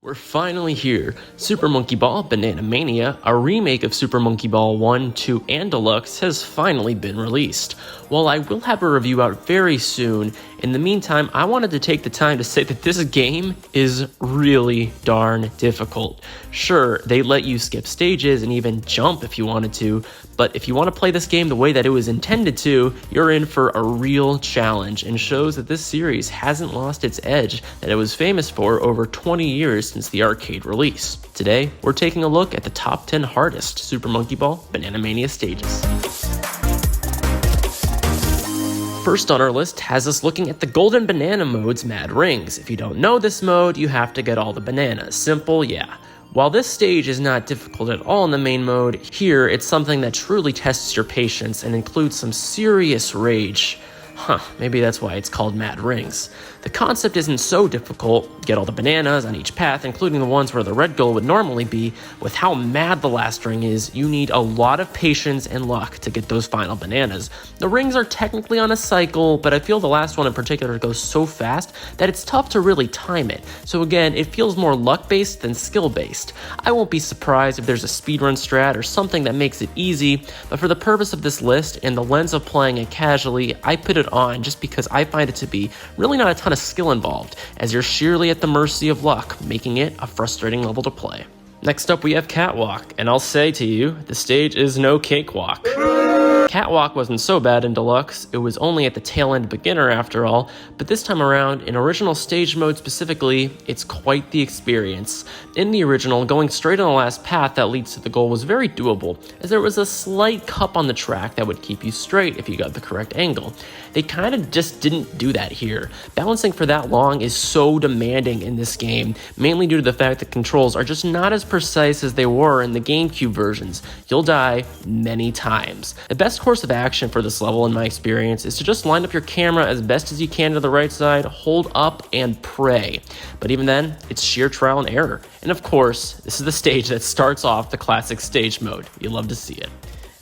We're finally here. Super Monkey Ball Banana Mania, a remake of Super Monkey Ball 1, 2, and Deluxe, has finally been released. While I will have a review out very soon, in the meantime, I wanted to take the time to say that this game is really darn difficult. Sure, they let you skip stages and even jump if you wanted to, but if you want to play this game the way that it was intended to, you're in for a real challenge, and shows that this series hasn't lost its edge that it was famous for over 20 years since the arcade release. Today, we're taking a look at the top 10 hardest Super Monkey Ball Banana Mania stages. First on our list has us looking at the Golden Banana mode's Mad Rings. If you don't know this mode, you have to get all the bananas. Simple, yeah. While this stage is not difficult at all in the main mode, here it's something that truly tests your patience and includes some serious rage. Maybe that's why it's called Mad Rings. The concept isn't so difficult. Get all the bananas on each path, including the ones where the red goal would normally be. With how mad the last ring is, you need a lot of patience and luck to get those final bananas. The rings are technically on a cycle, but I feel the last one in particular goes so fast that it's tough to really time it. So again, it feels more luck-based than skill-based. I won't be surprised if there's a speedrun strat or something that makes it easy, but for the purpose of this list and the lens of playing it casually, I put it on just because I find it to be really not a ton of skill involved, as you're sheerly at the mercy of luck, making it a frustrating level to play. Next up we have Catwalk, and I'll say to you, the stage is no cakewalk. Catwalk wasn't so bad in Deluxe, it was only at the tail end beginner after all, but this time around, in original stage mode specifically, it's quite the experience. In the original, going straight on the last path that leads to the goal was very doable, as there was a slight cup on the track that would keep you straight if you got the correct angle. They kinda just didn't do that here. Balancing for that long is so demanding in this game, mainly due to the fact that controls are just not as precise as they were in the GameCube versions. You'll die many times. The best course of action for this level in my experience is to just line up your camera as best as you can to the right side, hold up, and pray. But even then, it's sheer trial and error. And of course, this is the stage that starts off the classic stage mode. You love to see it.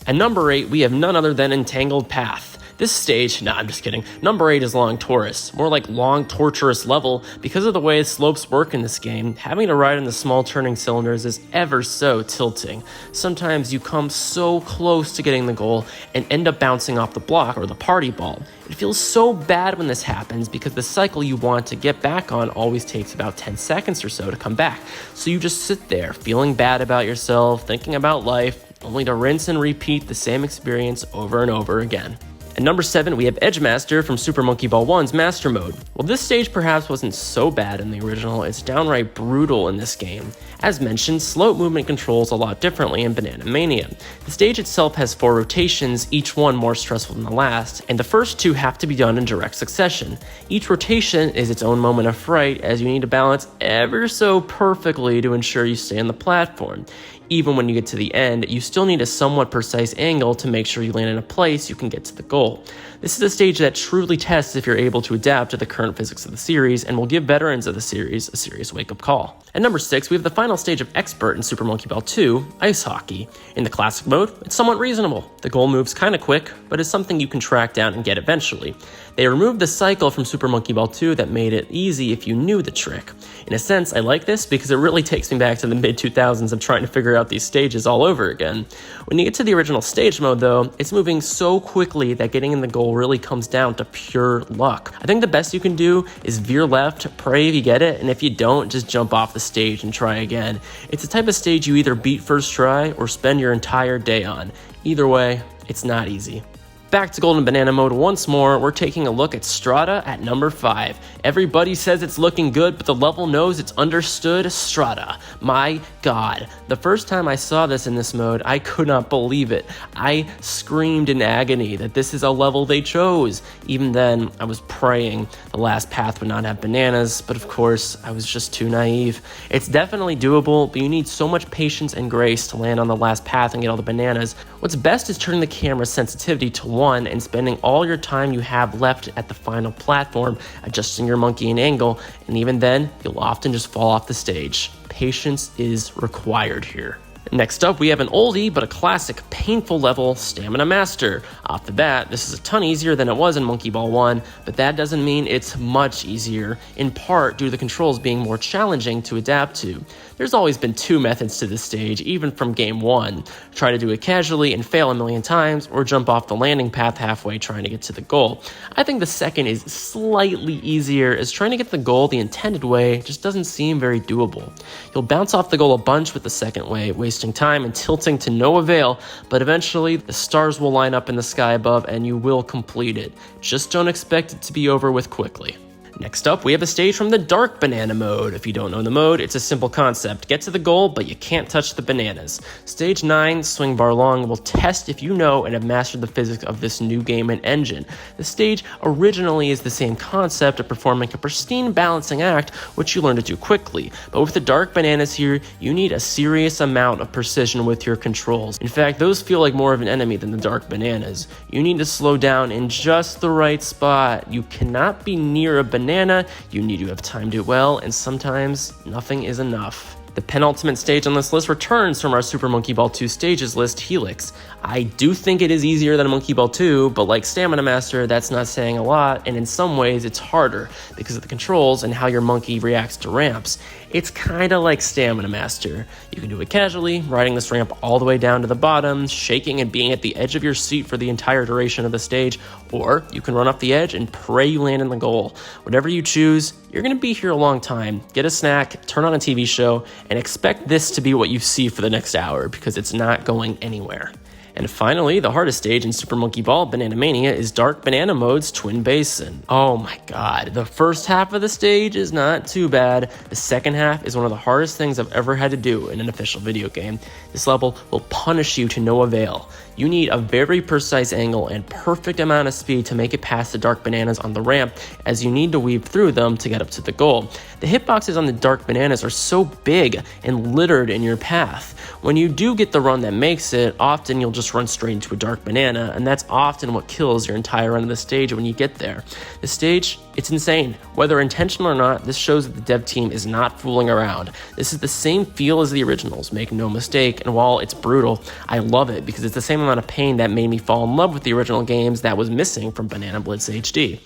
At number 8, we have none other than Entangled Path. This stage, I'm just kidding, number 8 is Long Torus, more like long torturous level. Because of the way slopes work in this game, having to ride in the small turning cylinders is ever so tilting. Sometimes you come so close to getting the goal and end up bouncing off the block or the party ball. It feels so bad when this happens because the cycle you want to get back on always takes about 10 seconds or so to come back. So you just sit there feeling bad about yourself, thinking about life, only to rinse and repeat the same experience over and over again. At number 7, we have Edgemaster from Super Monkey Ball 1's Master Mode. While this stage perhaps wasn't so bad in the original, it's downright brutal in this game. As mentioned, slope movement controls a lot differently in Banana Mania. The stage itself has 4 rotations, each one more stressful than the last, and the first 2 have to be done in direct succession. Each rotation is its own moment of fright, as you need to balance ever so perfectly to ensure you stay on the platform. Even when you get to the end, you still need a somewhat precise angle to make sure you land in a place you can get to the goal. This is a stage that truly tests if you're able to adapt to the current physics of the series and will give veterans of the series a serious wake-up call. At number 6, we have the final stage of Expert in Super Monkey Ball 2, Ice Hockey. In the classic mode, it's somewhat reasonable. The goal moves kinda quick, but is something you can track down and get eventually. They removed the cycle from Super Monkey Ball 2 that made it easy if you knew the trick. In a sense, I like this because it really takes me back to the mid-2000s of trying to figure out these stages all over again. When you get to the original stage mode though, it's moving so quickly that getting in the goal really comes down to pure luck. I think the best you can do is veer left, pray if you get it, and if you don't, just jump off the stage and try again. It's the type of stage you either beat first try or spend your entire day on. Either way, it's not easy. Back to Golden Banana mode once more, we're taking a look at Strata at number 5. Everybody says it's looking good, but the level knows it's understood. Strata. My god. The first time I saw this in this mode, I could not believe it. I screamed in agony that this is a level they chose. Even then, I was praying the last path would not have bananas, but of course, I was just too naive. It's definitely doable, but you need so much patience and grace to land on the last path and get all the bananas. What's best is turning the camera's sensitivity to 1 and spending all your time you have left at the final platform, adjusting your monkey and angle, and even then, you'll often just fall off the stage. Patience is required here. Next up, we have an oldie but a classic painful level, Stamina Master. Off the bat, this is a ton easier than it was in Monkey Ball 1, but that doesn't mean it's much easier, in part due to the controls being more challenging to adapt to. There's always been two methods to this stage, even from game 1. Try to do it casually and fail a million times, or jump off the landing path halfway trying to get to the goal. I think the second is slightly easier, as trying to get the goal the intended way just doesn't seem very doable. You'll bounce off the goal a bunch with the second way, wasting time and tilting to no avail, but eventually the stars will line up in the sky above and you will complete it. Just don't expect it to be over with quickly. Next up, we have a stage from the Dark Banana mode. If you don't know the mode, it's a simple concept. Get to the goal, but you can't touch the bananas. Stage 9, Swing Bar Long, will test if you know and have mastered the physics of this new game and engine. The stage originally is the same concept of performing a pristine balancing act, which you learn to do quickly. But with the Dark Bananas here, you need a serious amount of precision with your controls. In fact, those feel like more of an enemy than the Dark Bananas. You need to slow down in just the right spot. You cannot be near a banana, you need to have timed it well, and sometimes nothing is enough. The penultimate stage on this list returns from our Super Monkey Ball 2 stages list, Helix. I do think it is easier than Monkey Ball 2, but like Stamina Master, that's not saying a lot, and in some ways it's harder because of the controls and how your monkey reacts to ramps. It's kinda like Stamina Master. You can do it casually, riding this ramp all the way down to the bottom, shaking and being at the edge of your seat for the entire duration of the stage, or you can run off the edge and pray you land in the goal. Whatever you choose, you're gonna be here a long time. Get a snack, turn on a TV show, and expect this to be what you see for the next hour, because it's not going anywhere. And finally, the hardest stage in Super Monkey Ball Banana Mania is Dark Banana Mode's Twin Basin. Oh my god, the first half of the stage is not too bad. The second half is one of the hardest things I've ever had to do in an official video game. This level will punish you to no avail. You need a very precise angle and perfect amount of speed to make it past the Dark Bananas on the ramp, as you need to weave through them to get up to the goal. The hitboxes on the Dark Bananas are so big and littered in your path. When you do get the run that makes it, often you'll just run straight into a Dark Banana, and that's often what kills your entire run of the stage when you get there. The stage, it's insane. Whether intentional or not, this shows that the dev team is not fooling around. This is the same feel as the originals, make no mistake, and while it's brutal, I love it because it's the same amount of pain that made me fall in love with the original games that was missing from Banana Blitz HD.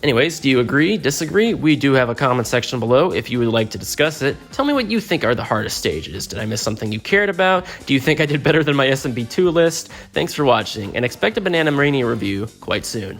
Anyways, do you agree, disagree? We do have a comment section below if you would like to discuss it. Tell me what you think are the hardest stages. Did I miss something you cared about? Do you think I did better than my SMB2 list? Thanks for watching, and expect a Banana Mania review quite soon.